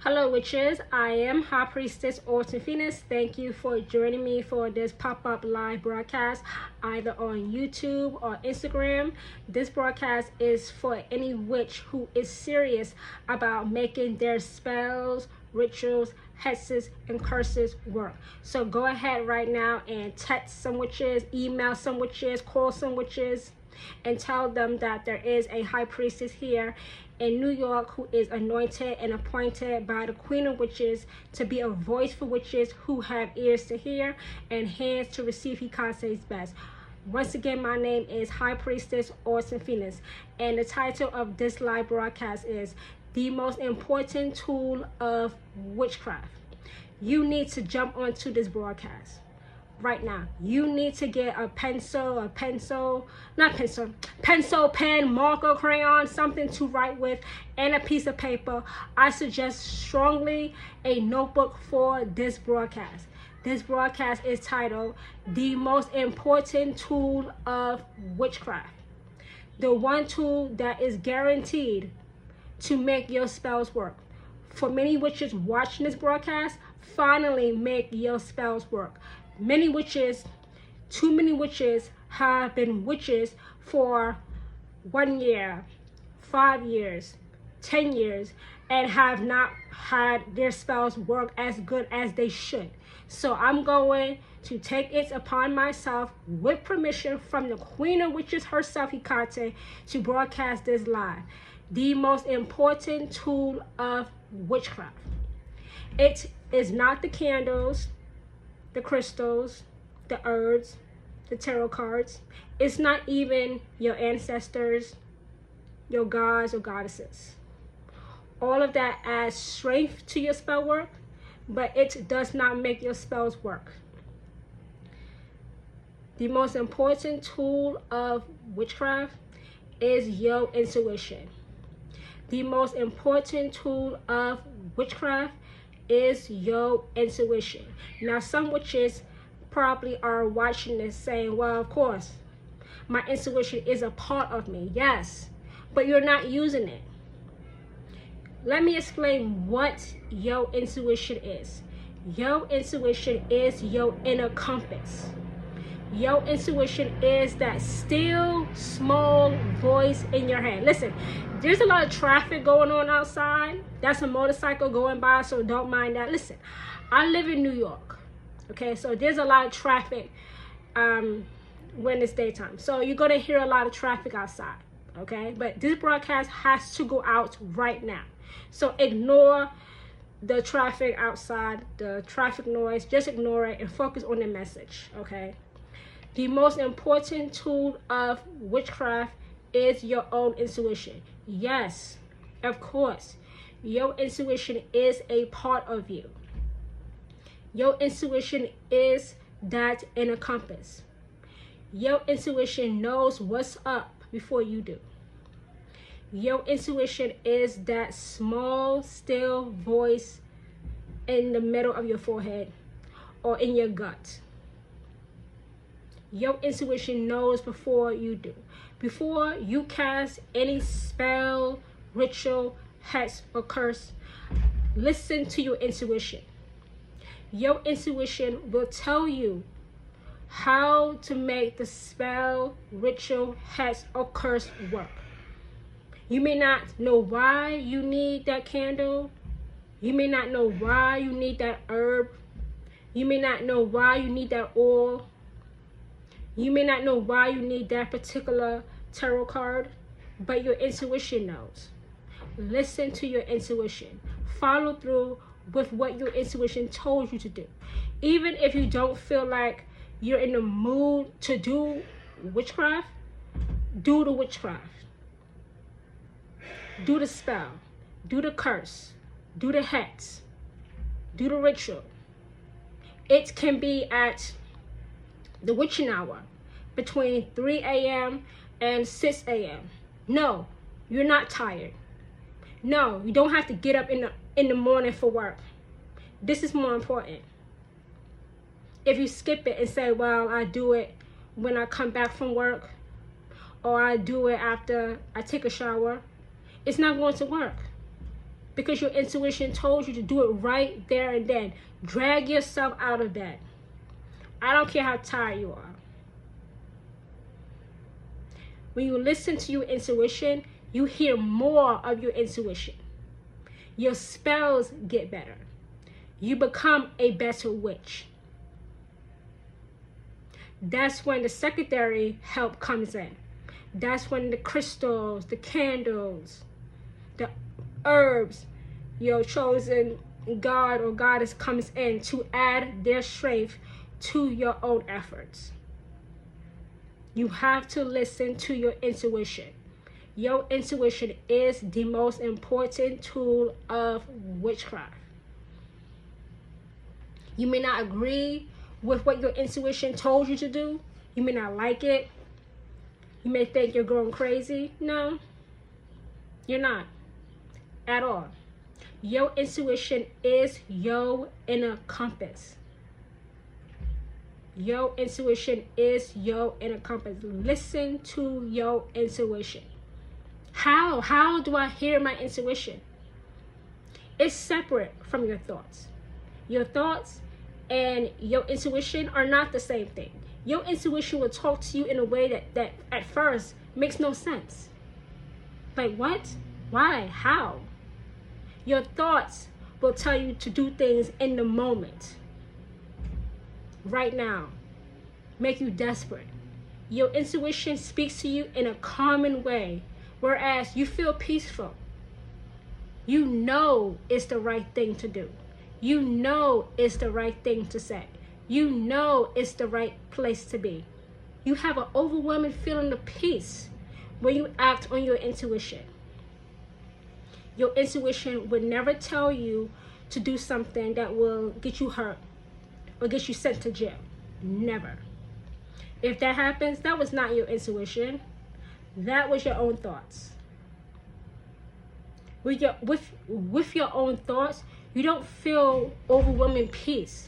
Hello witches, I am High Priestess Autumn Phoenix. Thank you for joining me for this pop-up live broadcast either on YouTube or Instagram. This broadcast is for any witch who is serious about making their spells, rituals, hexes, and curses work. So go ahead right now and text some witches, email some witches, call some witches, and tell them that there is a high priestess here in New York who is anointed and appointed by the Queen of Witches to be a voice for witches who have ears to hear and hands to receive Hikase's best. Once again, my name is High Priestess Autumn Phoenix, and the title of this live broadcast is The Most Important Tool of Witchcraft. You need to jump onto this broadcast right now. You need to get a pencil, pen, marker, crayon, something to write with, and a piece of paper. I suggest strongly a notebook for this broadcast. This broadcast is titled The Most Important Tool of Witchcraft. The one tool that is guaranteed to make your spells work. For many witches watching this broadcast, finally make your spells work. Many witches, too many witches, have been witches for 1 year, 5 years, 10 years, and have not had their spells work as good as they should. So I'm going to take it upon myself, with permission from the Queen of Witches herself, Hikate, to broadcast this live. The most important tool of witchcraft. It is not the candles, the crystals, the herbs, the tarot cards. It's not even your ancestors, your gods or goddesses. All of that adds strength to your spell work, but it does not make your spells work. The most important tool of witchcraft is your intuition. The most important tool of witchcraft is your intuition. Now, some witches probably are watching this saying, well, of course, my intuition is a part of me. Yes, but you're not using it. Let me explain what your intuition is. Your intuition is your inner compass. Your intuition is that still small voice in your head. Listen, there's a lot of traffic going on outside. That's a motorcycle going by, so don't mind that. Listen, I live in New York, okay? So there's a lot of traffic when it's daytime. So you're going to hear a lot of traffic outside, okay? But this broadcast has to go out right now. So ignore the traffic outside, the traffic noise. Just ignore it and focus on the message, okay? The most important tool of witchcraft is your own intuition. Yes, of course, your intuition is a part of you. Your intuition is that inner compass. Your intuition knows what's up before you do. Your intuition is that small, still voice in the middle of your forehead or in your gut. Your intuition knows before you do. Before you cast any spell, ritual, hex, or curse, listen to your intuition. Your intuition will tell you how to make the spell, ritual, hex, or curse work. You may not know why you need that candle. You may not know why you need that herb. You may not know why you need that oil. You may not know why you need that particular tarot card, but your intuition knows. Listen to your intuition. Follow through with what your intuition told you to do. Even if you don't feel like you're in the mood to do witchcraft, do the witchcraft. Do the spell. Do the curse. Do the hex. Do the ritual. It can be at the witching hour between 3 a.m. and 6 a.m. No, you're not tired. No, you don't have to get up in the morning for work. This is more important. If you skip it and say, well, I do it when I come back from work, or I do it after I take a shower, it's not going to work. because your intuition told you to do it right there and then. Drag yourself out of bed. I don't care how tired you are. When you listen to your intuition, you hear more of your intuition. Your spells get better. You become a better witch. That's when the secondary help comes in. That's when the crystals, the candles, the herbs, your chosen God or goddess comes in to add their strength to your own efforts. You have to listen to your intuition. Your intuition is the most important tool of witchcraft. You may not agree with what your intuition told you to do. You may not like it. You may think you're going crazy. No, you're not at all. Your intuition is your inner compass. Your intuition is your inner compass. Listen to your intuition. How? How do I hear my intuition? It's separate from your thoughts. Your thoughts and your intuition are not the same thing. Your intuition will talk to you in a way that at first makes no sense. Like what? Why? How? Your thoughts will tell you to do things in the moment. Right now. Make you desperate. Your intuition speaks to you in a calming way, whereas you feel peaceful. You know it's the right thing to do. You know it's the right thing to say. You know it's the right place to be. You have an overwhelming feeling of peace when you act on your intuition. Your intuition would never tell you to do something that will get you hurt or get you sent to jail. Never. If that happens, that was not your intuition. That was your own thoughts. With your own thoughts, you don't feel overwhelming peace.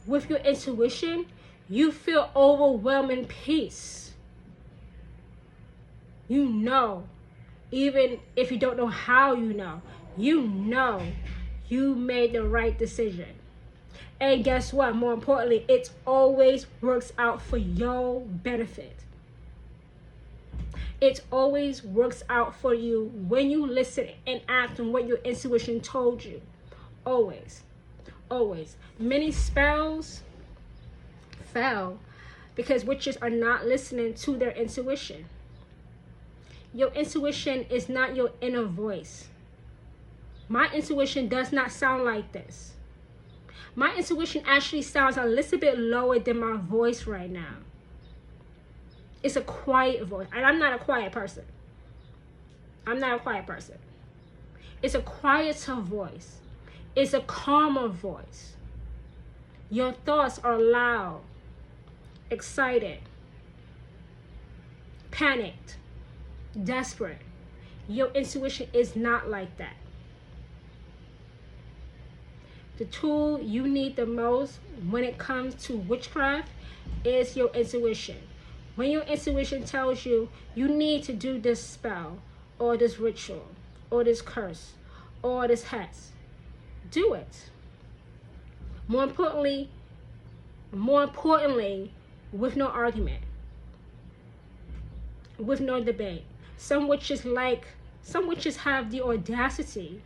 With your intuition, you feel overwhelming peace. You know, even if you don't know how you know you made the right decision. And guess what? More importantly, it always works out for your benefit. It always works out for you when you listen and act on what your intuition told you. Always. Always. Many spells fail because witches are not listening to their intuition. Your intuition is not your inner voice. My intuition does not sound like this. My intuition actually sounds a little bit lower than my voice right now. It's a quiet voice. And I'm not a quiet person. I'm not a quiet person. It's a quieter voice. It's a calmer voice. Your thoughts are loud, excited, panicked, desperate. Your intuition is not like that. The tool you need the most when it comes to witchcraft is your intuition. When your intuition tells you you need to do this spell or this ritual or this curse or this hex, do it. More importantly, with no argument, with no debate. Some witches have the audacity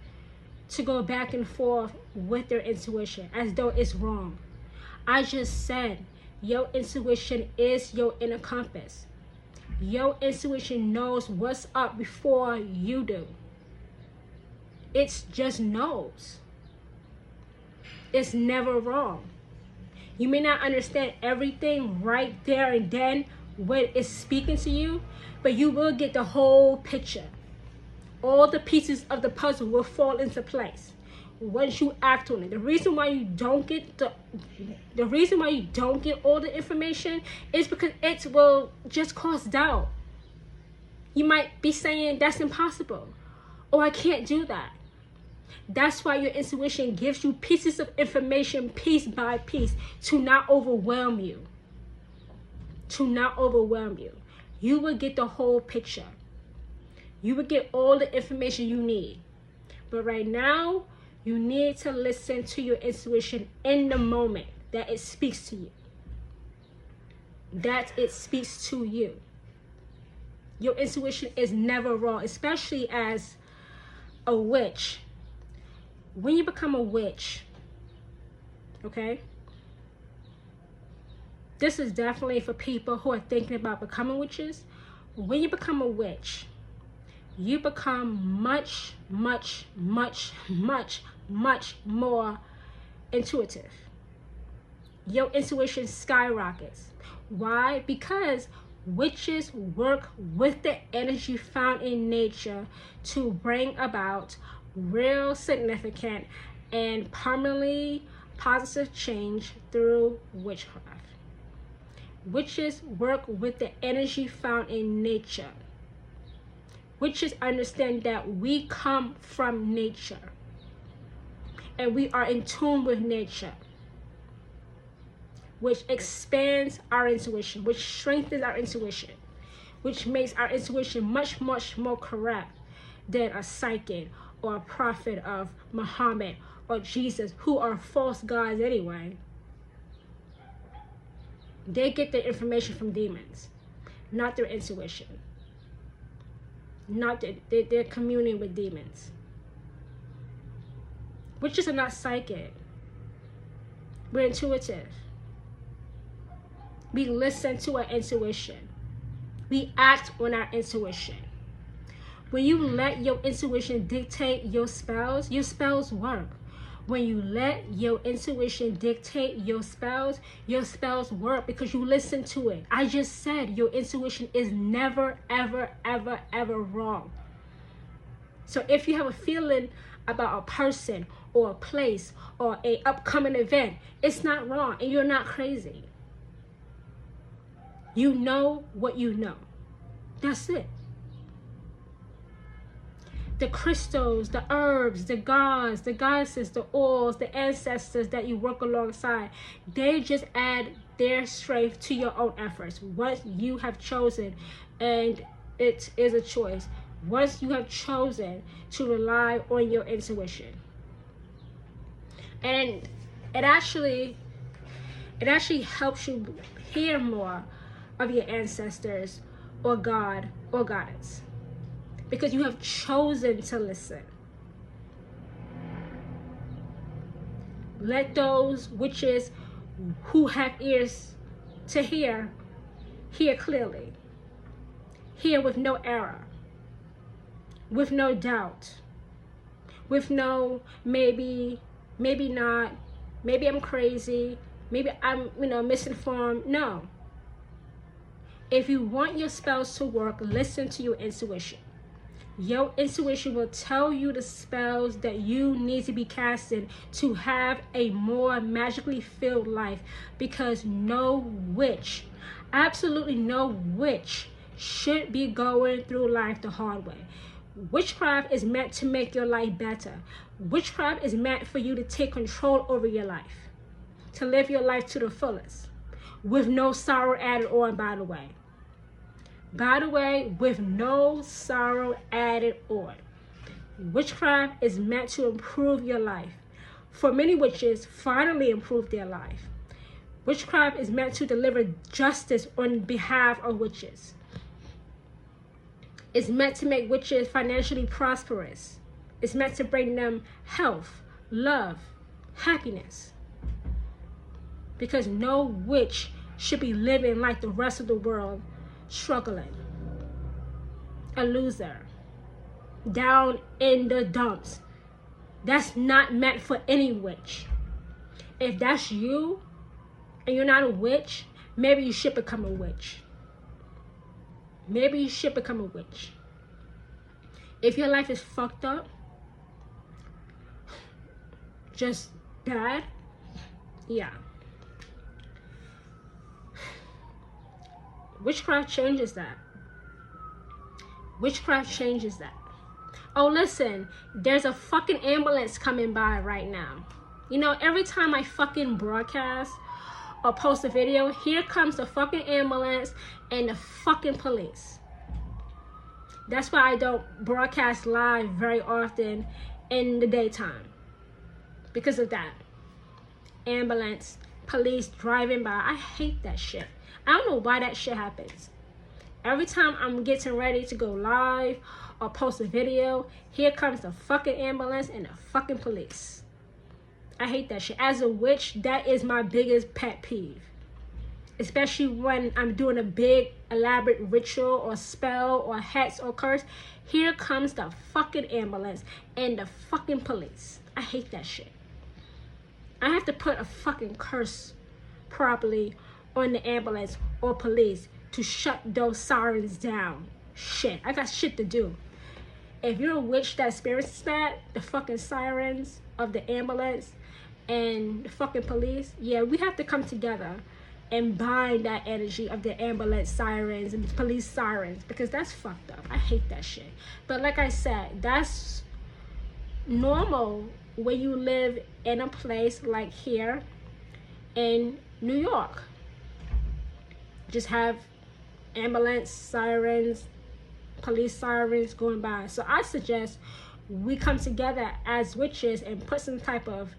to go back and forth with their intuition as though it's wrong. I just said your intuition is your inner compass. Your intuition knows what's up before you do. It just knows. It's never wrong. You may not understand everything right there and then when it's speaking to you, but you will get the whole picture. All the pieces of the puzzle will fall into place once you act on it. The reason why you don't get all the information is because it will just cause doubt. You might be saying that's impossible, or I can't do that. That's why your intuition gives you pieces of information piece by piece to not overwhelm you. To not overwhelm you. You will get the whole picture. You will get all the information you need. But right now, you need to listen to your intuition in the moment that it speaks to you. That it speaks to you. Your intuition is never wrong, especially as a witch. When you become a witch, okay? This is definitely for people who are thinking about becoming witches. When you become a witch, you become much, much, much, much, much more intuitive. Your intuition skyrockets. Why? Because witches work with the energy found in nature to bring about real significant and permanently positive change through witchcraft. Witches work with the energy found in nature. Witches understand that we come from nature and we are in tune with nature, which expands our intuition, which strengthens our intuition, which makes our intuition much, much more correct than a psychic or a prophet of Muhammad or Jesus, who are false gods anyway. They get their information from demons, not their intuition. Not that they're communing with demons. Witches are not psychic. We're intuitive. We listen to our intuition. We act on our intuition. When you let your intuition dictate your spells work. When you let your intuition dictate your spells work because you listen to it. I just said your intuition is never, ever, ever, ever wrong. So if you have a feeling about a person or a place or an upcoming event, it's not wrong and you're not crazy. You know what you know. That's it. The crystals, the herbs, the gods, the goddesses, the oils, the ancestors that you work alongside, they just add their strength to your own efforts. Once you have chosen, and it is a choice, once you have chosen to rely on your intuition. And it actually helps you hear more of your ancestors or God or goddess, because you have chosen to listen. Let those witches who have ears to hear clearly. Hear with no error, with no doubt, with no maybe not, maybe I'm crazy, maybe I'm misinformed. No. If you want your spells to work, listen to your intuition. Your intuition will tell you the spells that you need to be casting to have a more magically filled life, because no witch, absolutely no witch, should be going through life the hard way. Witchcraft is meant to make your life better. Witchcraft is meant for you to take control over your life, to live your life to the fullest, with no sorrow added on, by the way. By the way, with no sorrow added on. Witchcraft is meant to improve your life. For many witches, finally improve their life. Witchcraft is meant to deliver justice on behalf of witches. It's meant to make witches financially prosperous. It's meant to bring them health, love, happiness. Because no witch should be living like the rest of the world, struggling, a loser, down in the dumps. That's not meant for any witch. If that's you and you're not a witch, maybe you should become a witch. Maybe you should become a witch. If your life is fucked up, just bad, yeah. Witchcraft changes that. Witchcraft changes that. Oh, listen, there's a fucking ambulance coming by right now. You know, every time I fucking broadcast or post a video, here comes the fucking ambulance and the fucking police. That's why I don't broadcast live very often in the daytime because of that. Ambulance, police driving by. I hate that shit. I don't know why that shit happens. Every time I'm getting ready to go live or post a video, here comes the fucking ambulance and the fucking police. I hate that shit. As a witch, that is my biggest pet peeve. Especially when I'm doing a big elaborate ritual or spell or hex or curse. Here comes the fucking ambulance and the fucking police. I hate that shit. I have to put a fucking curse properly on the ambulance or police to shut those sirens down. Shit, I got shit to do. If you're a witch that experiences that, the fucking sirens of the ambulance and the fucking police, yeah, we have to come together and bind that energy of the ambulance sirens and the police sirens, because that's fucked up. I hate that shit. But like I said, that's normal when you live in a place like here in New York. Just have ambulance sirens, police sirens going by. So I suggest we come together as witches and put some type of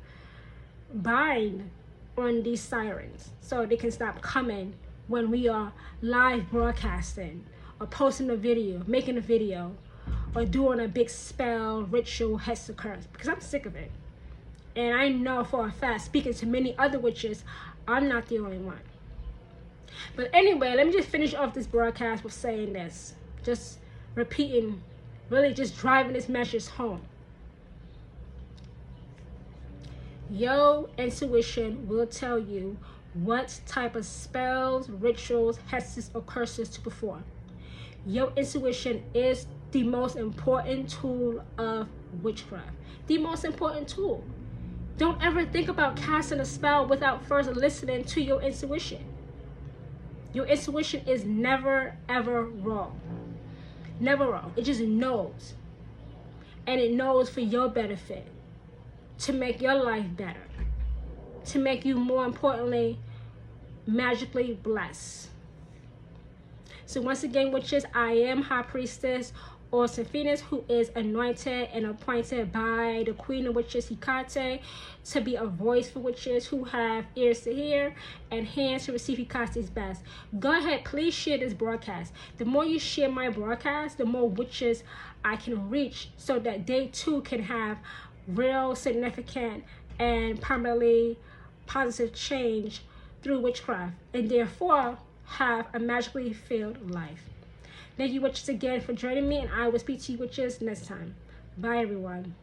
bind on these sirens so they can stop coming when we are live broadcasting or posting a video, making a video, or doing a big spell, ritual, hex, or curse, because I'm sick of it. And I know for a fact, speaking to many other witches, I'm not the only one. But anyway, let me just finish off this broadcast with saying this. Just repeating, really just driving this message home. Your intuition will tell you what type of spells, rituals, hexes, or curses to perform. Your intuition is the most important tool of witchcraft. The most important tool. Don't ever think about casting a spell without first listening to your intuition. Your intuition is never, ever wrong. Never wrong. It just knows. And it knows for your benefit. To make your life better. To make you, more importantly, magically blessed. So once again, witches, I am High Priestess Orson Phoenix, who is anointed and appointed by the Queen of Witches, Hecate, to be a voice for witches who have ears to hear and hands to receive Hecate's best. Go ahead, please share this broadcast. The more you share my broadcast, the more witches I can reach so that they too can have real, significant, and permanently positive change through witchcraft, and therefore have a magically filled life. Thank you, witches, again for joining me, and I will speak to you witches next time. Bye, everyone.